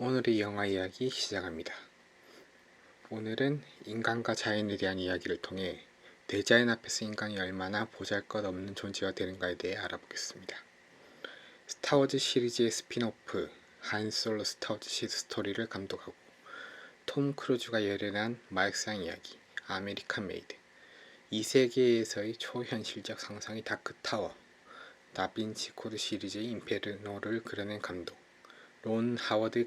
오늘의 영화 이야기 시작합니다. 오늘은 인간과 자연에 대한 이야기를 통해 대자연 앞에서 인간이 얼마나 보잘것없는 존재가 되는가에 대해 알아보겠습니다. 스타워즈 시리즈의 스핀오프 한 솔로 스타워즈 스토리를 감독하고 톰 크루즈가 열연한 마약상 이야기 아메리칸 메이드, 이 세계에서의 초현실적 상상의 다크타워, 다빈치 코드 시리즈의 인페르노를 그려낸 감독 론 하워드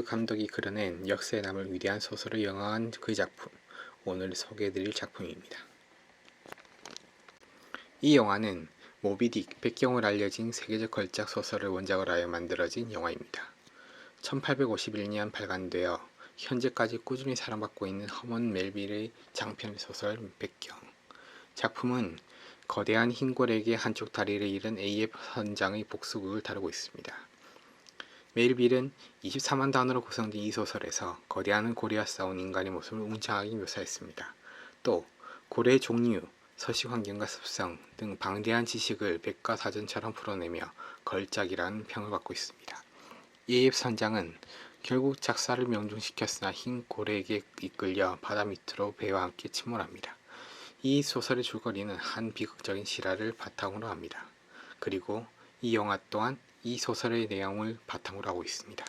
감독이 그려낸 역사에 남을 위대한 소설을 영화한 그 작품, 오늘 소개해드릴 작품입니다. 이 영화는 모비딕 백경으로 알려진 세계적 걸작 소설을 원작으로 하여 만들어진 영화입니다. 1851년 발간되어 현재까지 꾸준히 사랑받고 있는 허먼 멜빌의 장편 소설 백경. 작품은 거대한 흰고래에게 한쪽 다리를 잃은 AF 선장의 복수극을 다루고 있습니다. 멜빌은 24만 단어로 구성된 이 소설에서 거대한 고래와 싸운 인간의 모습을 웅장하게 묘사했습니다. 또 고래의 종류, 서식 환경과 습성 등 방대한 지식을 백과사전처럼 풀어내며 걸작이라는 평을 받고 있습니다. AF 선장은 결국 작사를 명중시켰으나 흰 고래에게 이끌려 바다 밑으로 배와 함께 침몰합니다. 이 소설의 줄거리는 한 비극적인 실화를 바탕으로 합니다. 그리고 이 영화 또한 이 소설의 내용을 바탕으로 하고 있습니다.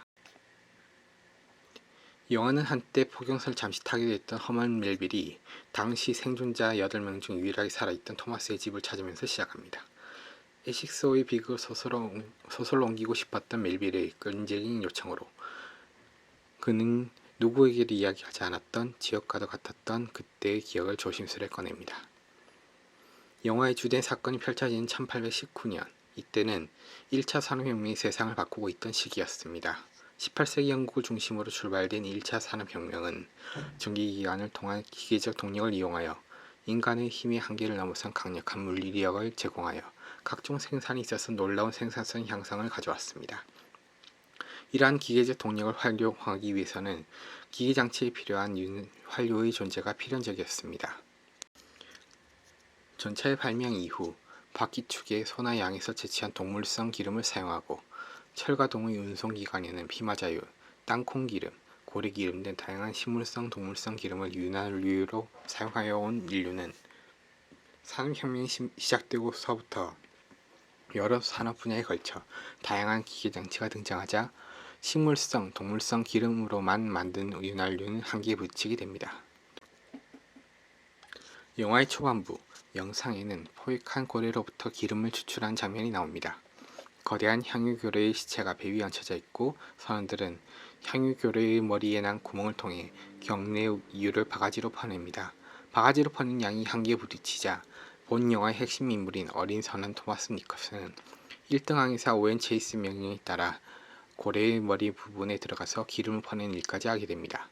영화는 한때 포경선을 잠시 타게 됐던 허먼 멜빌이 당시 생존자 8명 중 유일하게 살아있던 토마스의 집을 찾으면서 시작합니다. 에식스호의 비극을 소설로 옮기고 싶었던 멜빌의 끈질긴 요청으로 그는 누구에게도 이야기하지 않았던 지역과도 같았던 그때의 기억을 조심스레 꺼냅니다. 영화의 주된 사건이 펼쳐지는 1819년, 이때는 1차 산업혁명이 세상을 바꾸고 있던 시기였습니다. 18세기 영국을 중심으로 출발된 1차 산업혁명은 전기기관을 통한 기계적 동력을 이용하여 인간의 힘의 한계를 넘어선 강력한 물리력을 제공하여 각종 생산에 있어서 놀라운 생산성 향상을 가져왔습니다. 이러한 기계적 동력을 활용하기 위해서는 기계장치에 필요한 윤활유의 존재가 필연적이었습니다. 전차의 발명 이후 바퀴축에 소나 양에서 채취한 동물성 기름을 사용하고 철과동의 운송기관에는 피마자유, 땅콩기름, 고래기름 등 다양한 식물성, 동물성 기름을 윤활유로 사용하여 온 인류는 산업혁명이 시작되고서부터 여러 산업 분야에 걸쳐 다양한 기계장치가 등장하자 식물성, 동물성 기름으로만 만든 윤활유는 한계에 부딪히게 됩니다. 영화의 초반부, 영상에는 포획한 고래로부터 기름을 추출한 장면이 나옵니다. 거대한 향유고래의 시체가 배 위에 얹혀져 있고 선원들은 향유고래의 머리에 난 구멍을 통해 경내 유를 바가지로 퍼냅니다. 바가지로 퍼낸 양이 한계에 부딪히자 본 영화의 핵심 인물인 어린 선원 토마스 니콜슨은 1등 항해사 오웬 체이스 명령에 따라 고래의 머리 부분에 들어가서 기름을 퍼내는 일까지 하게 됩니다.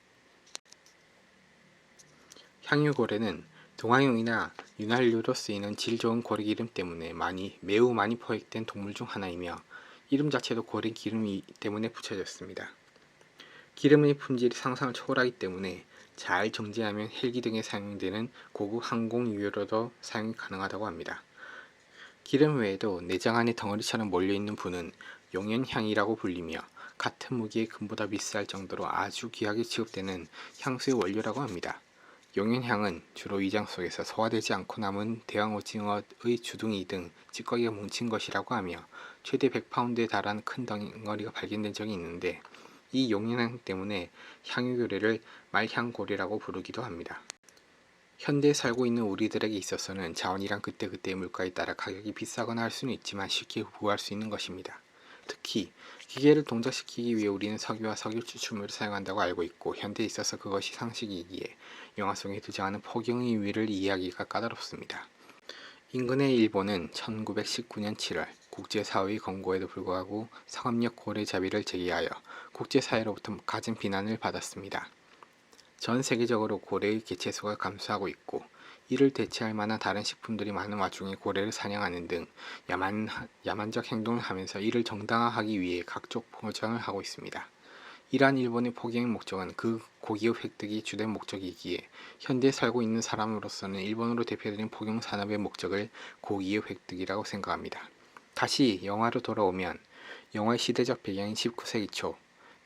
향유고래는 동화용이나 윤활유로 쓰이는 질 좋은 고래기름 때문에 매우 많이 포획된 동물 중 하나이며 이름 자체도 고래기름 때문에 붙여졌습니다. 기름의 품질이 상상을 초월하기 때문에 잘 정제하면 헬기 등에 사용되는 고급 항공유료로도 사용이 가능하다고 합니다. 기름 외에도 내장 안에 덩어리처럼 몰려있는 분은 용연향이라고 불리며 같은 무게의 금보다 비쌀 정도로 아주 귀하게 취급되는 향수의 원료라고 합니다. 용연향은 주로 위장 속에서 소화되지 않고 남은 대왕 오징어의 주둥이 등 찌꺼기가 뭉친 것이라고 하며 최대 100파운드에 달하는 큰 덩어리가 발견된 적이 있는데 이 용연향 때문에 향유고래를 말향고래라고 부르기도 합니다. 현대에 살고 있는 우리들에게 있어서는 자원이란 그때그때의 물가에 따라 가격이 비싸거나 할 수는 있지만 쉽게 구할 수 있는 것입니다. 특히 기계를 동작시키기 위해 우리는 석유와 석유 추출물을 사용한다고 알고 있고 현대에 있어서 그것이 상식이기에 영화 속에 등장하는 포경의 위를 이해하기가 까다롭습니다. 인근의 일본은 1919년 7월 국제사회의 권고에도 불구하고 상업력 고래잡이를 제기하여 국제사회로부터 갖은 비난을 받았습니다. 전 세계적으로 고래의 개체수가 감소하고 있고 이를 대체할 만한 다른 식품들이 많은 와중에 고래를 사냥하는 등 야만적 행동을 하면서 이를 정당화하기 위해 각종 포장을 하고 있습니다. 이러한 일본의 포경의 목적은 그 고기의 획득이 주된 목적이기에 현대에 살고 있는 사람으로서는 일본으로 대표되는 포경 산업의 목적을 고기의 획득이라고 생각합니다. 다시 영화로 돌아오면 영화의 시대적 배경인 19세기 초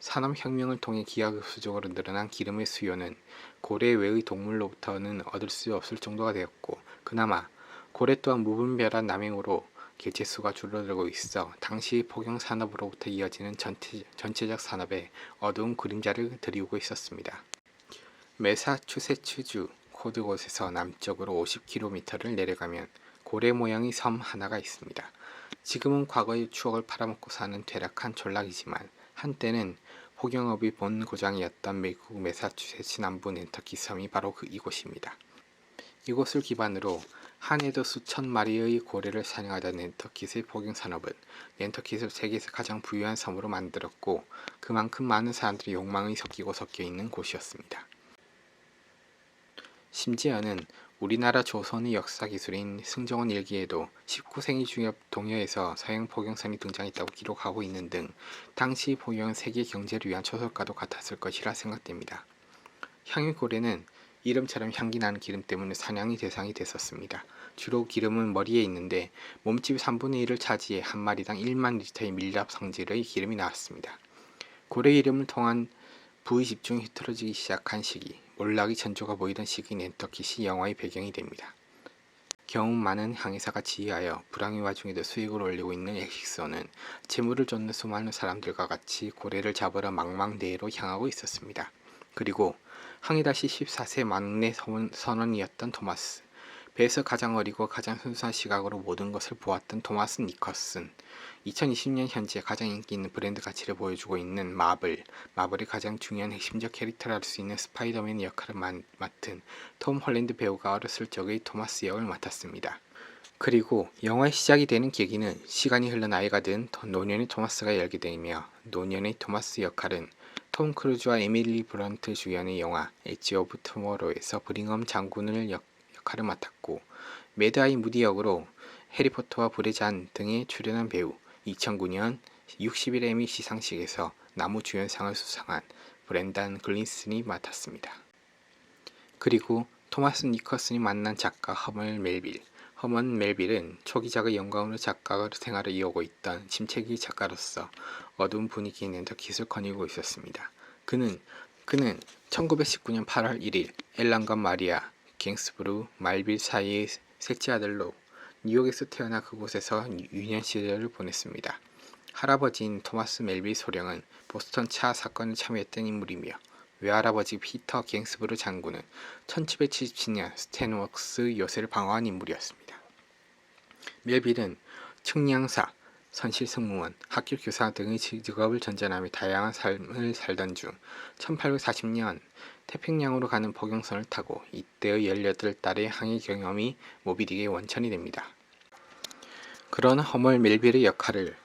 산업혁명을 통해 기하급수적으로 늘어난 기름의 수요는 고래 외의 동물로부터는 얻을 수 없을 정도가 되었고, 그나마 고래 또한 무분별한 남행으로 개체수가 줄어들고 있어 당시 포경산업으로부터 이어지는 전체적 산업에 어두운 그림자를 드리우고 있었습니다. 매사추세츠주 코드 곳에서 남쪽으로 50km를 내려가면 고래 모양의 섬 하나가 있습니다. 지금은 과거의 추억을 팔아먹고 사는 퇴락한 촌락이지만 한때는 포경업의 본 고장이었던 미국 매사추세츠 남부 낸터키 섬이 바로 이곳입니다. 이곳을 기반으로 한 해도 수천 마리의 고래를 사냥하던 낸터킷의 포경산업은 낸터킷을 세계에서 가장 부유한 섬으로 만들었고, 그만큼 많은 사람들이 욕망이 섞이고 섞여 있는 곳이었습니다. 심지어는 우리나라 조선의 역사 기술인 승정원 일기에도 19세기 중엽 동해에서 서양 포경선이 등장했다고 기록하고 있는 등 당시 포경은 세계 경제를 위한 초석과도 같았을 것이라 생각됩니다. 향유 고래는 이름처럼 향기 나는 기름 때문에 사냥의 대상이 됐었습니다. 주로 기름은 머리에 있는데 몸집의 3분의 1을 차지해 한 마리당 1만 리터의 밀랍 성질의 기름이 나왔습니다. 고래 기름을 통한 부의 집중이 흐트러지기 시작한 시기, 몰락의 전조가 보이던 시기 낸터킷이 영화의 배경이 됩니다. 경험 많은 항해사가 지휘하여 불황의 와중에도 수익을 올리고 있는 엑식소는 재물을 쫓는 수많은 사람들과 같이 고래를 잡으러 망망대해로 향하고 있었습니다. 그리고 항해다시 14세 막내 선원이었던 토마스, 배에서 가장 어리고 가장 순수한 시각으로 모든 것을 보았던 토마스 니커슨, 2020년 현재 가장 인기 있는 브랜드 가치를 보여주고 있는 마블의 가장 중요한 핵심적 캐릭터를 할 수 있는 스파이더맨 역할을 맡은 톰 홀랜드 배우가 어렸을 적의 토마스 역을 맡았습니다. 그리고 영화의 시작이 되는 계기는 시간이 흘러 나이가 든 노년의 토마스가 열게 되며, 노년의 토마스 역할은 톰 크루즈와 에밀리 브런트 주연의 영화 엣지 오브 투모로우에서 브링엄 장군을 역할을 맡았고, 매드아이 무디 역으로 해리포터와 불의 잔 등에 출연한 배우, 2009년 60일 에미 시상식에서 나무주연상을 수상한 브렌단 글린슨이 맡았습니다. 그리고 토마스 니커슨이 만난 작가 허먼 멜빌은 초기작의 영광으로 작가 생활을 이어오고 있던 침체기 작가로서 어두운 분위기의 낸터킷을 거닐고 있었습니다. 그는 1919년 8월 1일 앨런과 마리아 갱스브루 말빌 사이의 셋째 아들로 뉴욕에서 태어나 그곳에서 유년 시절을 보냈습니다. 할아버지인 토마스 멜빌 소령은 보스턴 차 사건에 참여했던 인물이며, 외할아버지 피터 갱스브루 장군은 1777년 스탠웍스 요새를 방어한 인물이었습니다. 멜빌은 측량사, 선실승무원, 학교교사 등의 직업을 전전하며 다양한 삶을 살던 중 1840년 태평양으로 가는 포경선을 타고 이때의 18달의 항해 경험이 모비딕의 원천이 됩니다. 그런 허멀 멜빌의 역할을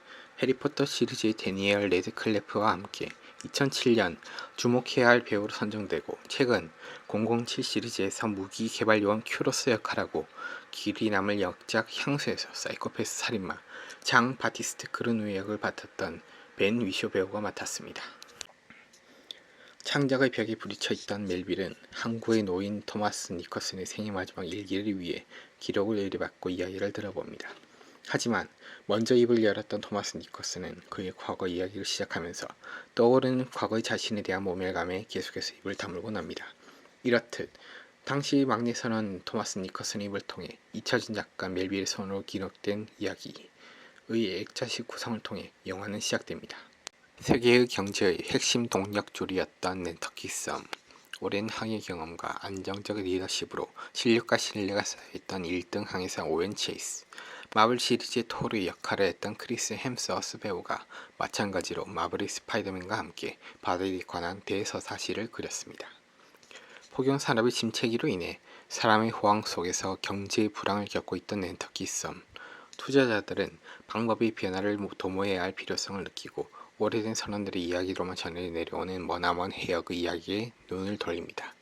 해리포터 시리즈의 데니엘 레드클래프와 함께 2007년 주목해야 할 배우로 선정되고, 최근 007 시리즈에서 무기 개발요원 큐로스 역할하고 길이 남을 역작 향수에서 사이코패스 살인마 장 바티스트 그르누의 역을 맡았던 벤 위쇼 배우가 맡았습니다. 창작의 벽에 부딪혀 있던 멜빌은 항구에 놓인 토마스 니커슨의 생애 마지막 일기를 위해 기록을 의뢰받고 이야기를 들어봅니다. 하지만 먼저 입을 열었던 토마스 니커슨은 그의 과거 이야기를 시작하면서 떠오르는 과거의 자신에 대한 모멸감에 계속해서 입을 다물곤 합니다. 이렇듯 당시 막내 선원 토마스 니커슨의 입을 통해 잊혀진 작가 멜빌의 손으로 기록된 이야기의 액자식 구성을 통해 영화는 시작됩니다. 세계의 경제의 핵심 동력줄이었던 낸터키 섬, 오랜 항해 경험과 안정적 리더십으로 실력과 신뢰가 쌓여있던 1등 항해사 오웬 체이스, 마블 시리즈의 토르의 역할을 했던 크리스 햄스워스 배우가 마찬가지로 마블의 스파이더맨과 함께 바다에 관한 대서사시를 그렸습니다. 포경산업의 침체기로 인해 사람의 호황 속에서 경제의 불황을 겪고 있던 낸터키 섬, 투자자들은 방법의 변화를 도모해야 할 필요성을 느끼고 오래된 선원들의 이야기로만 전해 내려오는 머나먼 해역의 이야기에 눈을 돌립니다.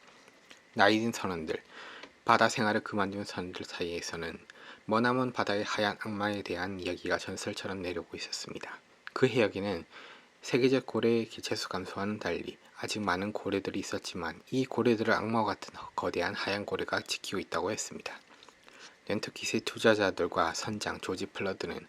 나이든 선원들, 바다 생활을 그만둔 선원들 사이에서는 머나먼 바다의 하얀 악마에 대한 이야기가 전설처럼 내려오고 있었습니다. 그 해역에는 세계적 고래의 개체수 감소와는 달리 아직 많은 고래들이 있었지만, 이 고래들을 악마와 같은 거대한 하얀 고래가 지키고 있다고 했습니다. 낸터킷의 투자자들과 선장 조지 플러드는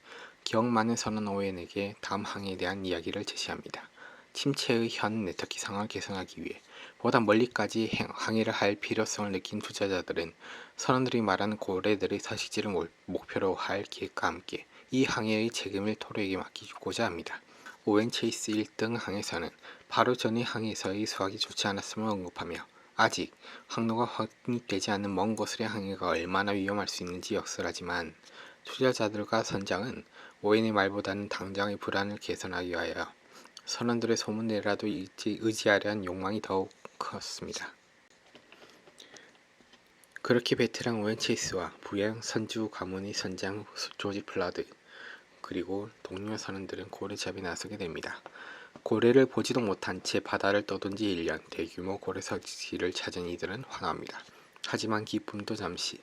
기억 많은 선원 오웬에게 다음 항해에 대한 이야기를 제시합니다. 침체의 현 네트워크 상황을 개선하기 위해 보다 멀리까지 항해를 할 필요성을 느낀 투자자들은 선원들이 말하는 고래들의 서식지를 목표로 할 계획과 함께 이 항해의 책임을 토르에게 맡기고자 합니다. 오웬 체이스 1등 항해사는 바로 전의 항해에서의 수확이 좋지 않았음을 언급하며 아직 항로가 확립되지 않은 먼 곳의 항해가 얼마나 위험할 수 있는지 역설하지만 투자자들과 선장은 오웬의 말보다는 당장의 불안을 개선하기 위하여 선원들의 소문내라도 의지하려 한 욕망이 더욱 컸습니다. 그렇게 베테랑 오웬 체이스와 부양 선주 가문의 선장 조지 플라드 그리고 동료 선원들은 고래잡이에 나서게 됩니다. 고래를 보지도 못한 채 바다를 떠돈 지 1년, 대규모 고래 서식지를 찾은 이들은 환호합니다. 하지만 기쁨도 잠시.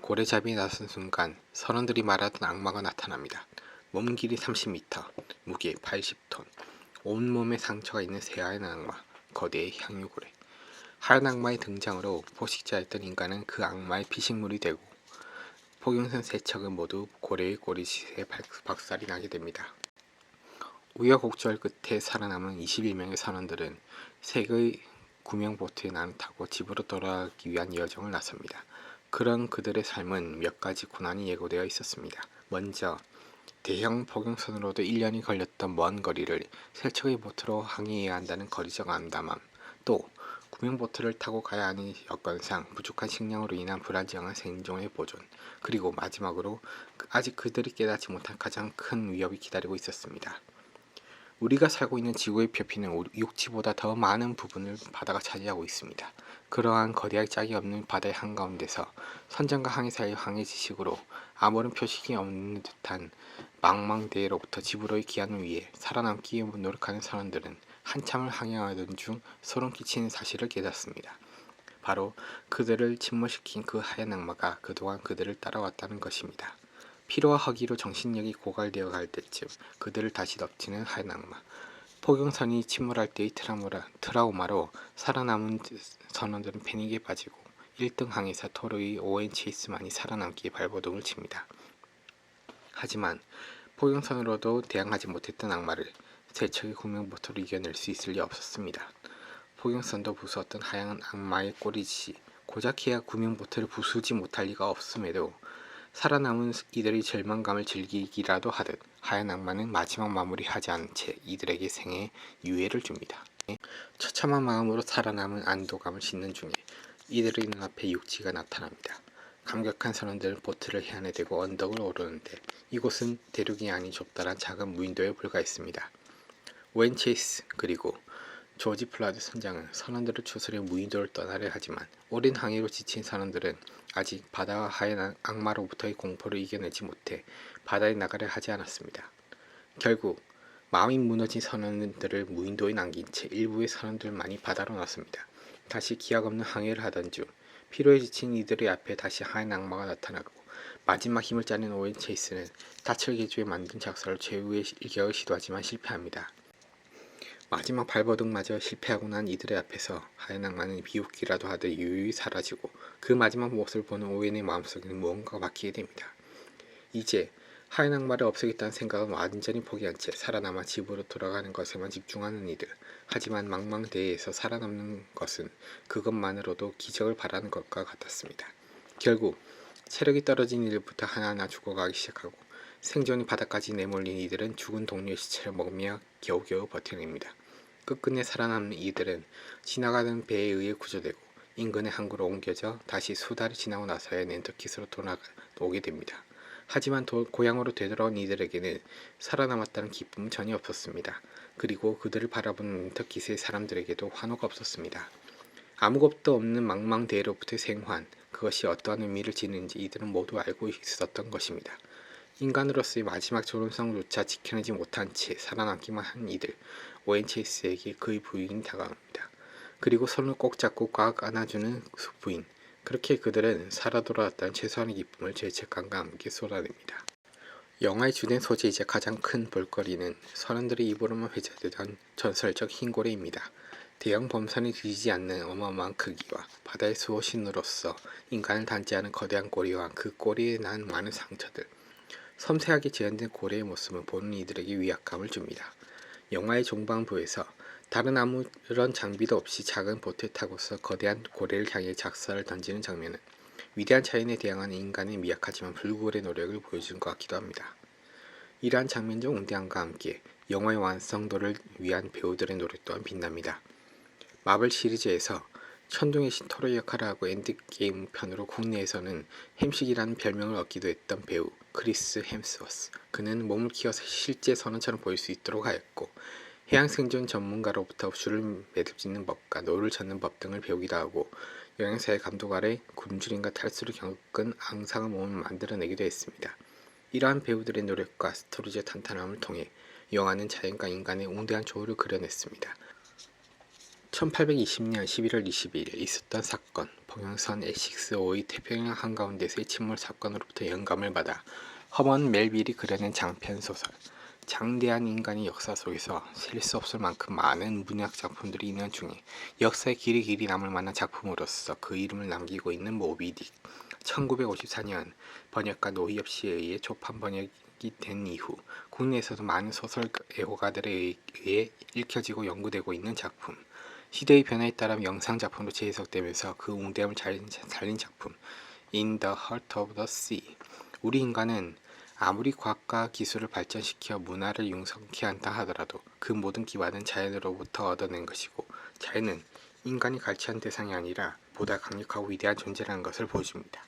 고래잡이에 나선 순간 선원들이 말하던 악마가 나타납니다. 몸 길이 30m, 무게 80톤, 온몸에 상처가 있는 새하얀 악마, 거대의 향유고래. 하얀 악마의 등장으로 포식자였던 인간은 그 악마의 피식물이 되고 포경선 세척은 모두 고래의 꼬리짓에 박살이 나게 됩니다. 우여곡절 끝에 살아남은 21명의 선원들은 세 개의 구명 보트에 나눠 타고 집으로 돌아가기 위한 여정을 나섭니다. 그런 그들의 삶은 몇 가지 고난이 예고되어 있었습니다. 먼저 대형 포경선으로도 1년이 걸렸던 먼 거리를 세척의 보트로 항해해야 한다는 거리적 암담함, 또 구명보트를 타고 가야 하는 여건상 부족한 식량으로 인한 불안정한 생존의 보존, 그리고 마지막으로 아직 그들이 깨닫지 못한 가장 큰 위협이 기다리고 있었습니다. 우리가 살고 있는 지구의 표피는 육지보다 더 많은 부분을 바다가 차지하고 있습니다. 그러한 거대하게 짝이 없는 바다의 한가운데서 선장과 항해사의 항해 지식으로 아무런 표식이 없는 듯한 망망대해로부터 집으로의 기한을 위해 살아남기 위해 노력하는 선원들은 한참을 항해하던 중 소름 끼치는 사실을 깨닫습니다. 바로 그들을 침몰시킨 그 하얀 악마가 그동안 그들을 따라왔다는 것입니다. 피로와 허기로 정신력이 고갈되어 갈 때쯤 그들을 다시 덮치는 하얀 악마. 포경선이 침몰할 때의 트라우마로 살아남은 선원들은 패닉에 빠지고 1등 항해사 토르의 오웬 체이스만이 살아남기에 발버둥을 칩니다. 하지만 포경선으로도 대항하지 못했던 악마를 세척의 구명보트로 이겨낼 수 있을 리 없었습니다. 포경선도 부수었던 하얀 악마의 꼬리짓이 고작해야 구명보트를 부수지 못할 리가 없음에도 살아남은 이들의 절망감을 즐기기라도 하듯 하얀 악마는 마지막 마무리하지 않은 채 이들에게 생애 유예를 줍니다. 처참한 마음으로 살아남은 안도감을 싣는 중에 이들의 눈앞에 육지가 나타납니다. 감격한 선원들은 보트를 해안해대고 언덕을 오르는데 이곳은 대륙이 아닌 좁다란 작은 무인도에 불과했습니다. 오웬 체이스 그리고 조지 플라드 선장은 선원들을 추스려 무인도를 떠나려 하지만 오랜 항해로 지친 선원들은 아직 바다와 하얀 악마로부터의 공포를 이겨내지 못해 바다에 나가려 하지 않았습니다. 결국 마음이 무너진 선원들을 무인도에 남긴 채 일부의 선원들만이 바다로 나섭니다. 다시 기약 없는 항해를 하던 중 피로에 지친 이들의 앞에 다시 하얀 악마가 나타나고 마지막 힘을 짜낸 오웬 체이스는 다철 계주에 만든 작사를 최후의 일격을 시도하지만 실패합니다. 마지막 발버둥마저 실패하고 난 이들의 앞에서 하얀 악마는 비웃기라도 하듯 유유히 사라지고 그 마지막 모습을 보는 오웬의 마음속에는 무언가가 바뀌게 됩니다. 이제 하얀 악마를 없애겠다는 생각은 완전히 포기한 채 살아남아 집으로 돌아가는 것에만 집중하는 이들. 하지만 망망대해에서 살아남는 것은 그것만으로도 기적을 바라는 것과 같았습니다. 결국 체력이 떨어진 이들부터 하나하나 죽어가기 시작하고 생존이 바닥까지 내몰린 이들은 죽은 동료의 시체를 먹으며 겨우겨우 버텨냅니다. 끝끝내 살아남는 이들은 지나가던 배에 의해 구조되고 인근의 항구로 옮겨져 다시 수달이 지나고 나서야 낸터킷으로 돌아오게 됩니다. 하지만 고향으로 되돌아온 이들에게는 살아남았다는 기쁨은 전혀 없었습니다. 그리고 그들을 바라보는 낸터킷의 사람들에게도 환호가 없었습니다. 아무것도 없는 망망대해로부터의 생還, 그것이 어떠한 의미를 지니는지 이들은 모두 알고 있었던 것입니다. 인간으로서의 마지막 존엄성조차 지켜내지 못한 채 살아남기만 한 이들, 오웬 체이스에게 그의 부인이 다가옵니다. 그리고 손을 꼭 잡고 꽉 안아주는 부인. 그렇게 그들은 살아 돌아왔다는 최소한의 기쁨을 죄책감과 함께 쏟아냅니다. 영화의 주된 소재이자 가장 큰 볼거리는 선원들의 입으로만 회자되던 전설적 흰고래입니다. 대형 범선이 뒤지지 않는 어마어마한 크기와 바다의 수호신으로서 인간을 단죄하는 거대한 꼬리와 그 꼬리에 난 많은 상처들. 섬세하게 재현된 고래의 모습은 보는 이들에게 위압감을 줍니다. 영화의 종방부에서 다른 아무런 장비도 없이 작은 보트에 타고서 거대한 고래를 향해 작사를 던지는 장면은 위대한 자연에 대항하는 인간의 미약하지만 불굴의 노력을 보여주는 것 같기도 합니다. 이러한 장면적 웅대함과 함께 영화의 완성도를 위한 배우들의 노력 또한 빛납니다. 마블 시리즈에서 천둥의 신 토르 역할을 하고 엔드게임 편으로 국내에서는 햄식이라는 별명을 얻기도 했던 배우 크리스 햄스워스. 그는 몸을 키워서 실제 선원처럼 보일 수 있도록 하였고 해양 생존 전문가로부터 줄을 매듭짓는 법과 노를 젓는 법 등을 배우기도 하고 영양사의 감독 아래 굶주림과 탈수를 겪은 앙상한 몸을 만들어내기도 했습니다. 이러한 배우들의 노력과 스토리적 탄탄함을 통해 영화는 자연과 인간의 웅대한 조화를 그려냈습니다. 1820년 11월 22일 있었던 사건, 봉영선 에식스5의 태평양 한가운데서의 침몰 사건으로부터 영감을 받아 허먼 멜빌이 그려낸 장편소설, 장대한 인간의 역사 속에서 셀 수 없을 만큼 많은 문학 작품들이 있는 중에 역사의 길이 남을 만한 작품으로서 그 이름을 남기고 있는 모비 딕. 1954년 번역가 노희엽 씨에 의해 초판 번역이 된 이후 국내에서도 많은 소설 애호가들에 의해 읽혀지고 연구되고 있는 작품. 시대의 변화에 따라 영상작품으로 재해석되면서 그 웅대함을 잘 살린 작품 In the Heart of the Sea. 우리 인간은 아무리 과학과 기술을 발전시켜 문화를 융성케 한다 하더라도 그 모든 기반은 자연으로부터 얻어낸 것이고 자연은 인간이 갈취한 대상이 아니라 보다 강력하고 위대한 존재라는 것을 보여줍니다.